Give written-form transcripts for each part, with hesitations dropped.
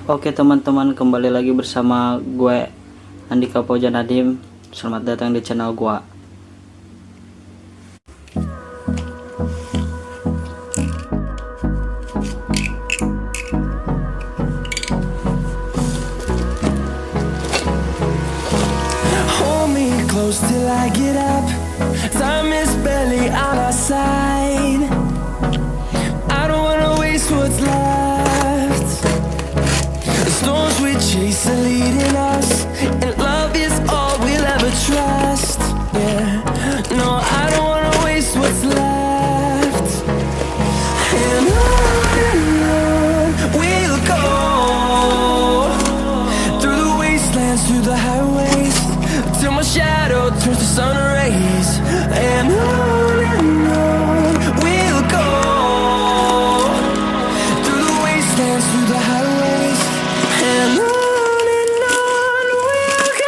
Oke teman-teman, kembali lagi bersama gue Andika Poja Nadim. Selamat datang di channel gue. Hold me close till I get up. Time is barely on our side. I don't wanna waste what's left. The storms we chase are leading us, and love is all we'll ever trust. Yeah, no, I don't wanna waste what's left. And on we'll go, through the wastelands, through the highways, till my shadow turns to sun rays. And on we'll go, through the wastelands, through the highways, and on we'll go.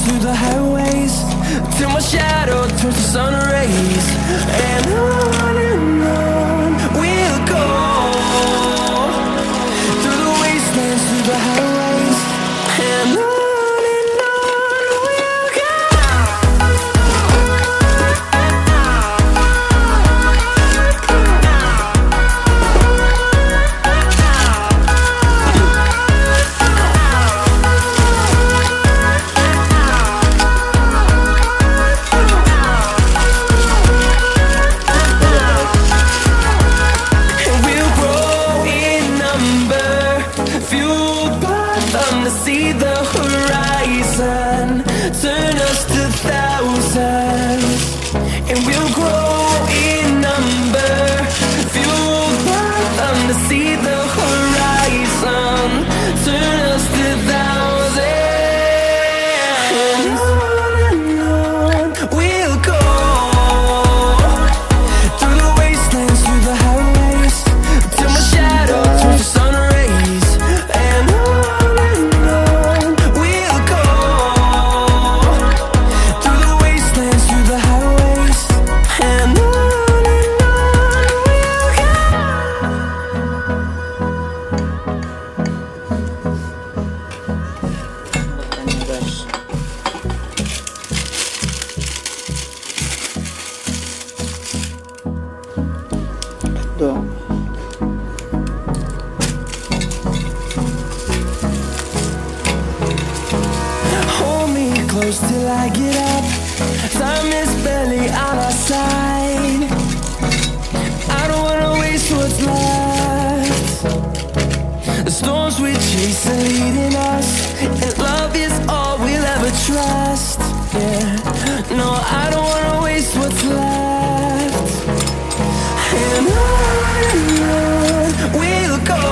Through the highways, till my shadow turns to sun rays. And on we'll go, through the wastelands, through the highways, and on we'll go. See the horizon, turn us to thousands, and we'll grow in number, fueled by them to see the horizon, turn us to thousands, and on we'll go, through the wastelands, through the highways, till my shadow turns to sun rays. And hold me close till I get up. Time is barely on our side. I don't wanna waste what's left. The storms we chase are leading us, and love is all we'll ever trust. Yeah, no, I don't wanna waste what's left. And on we'll go,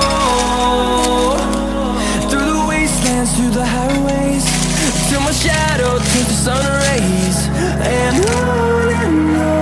through the wastelands, through the highways, till my shadow turns to sun rays. And on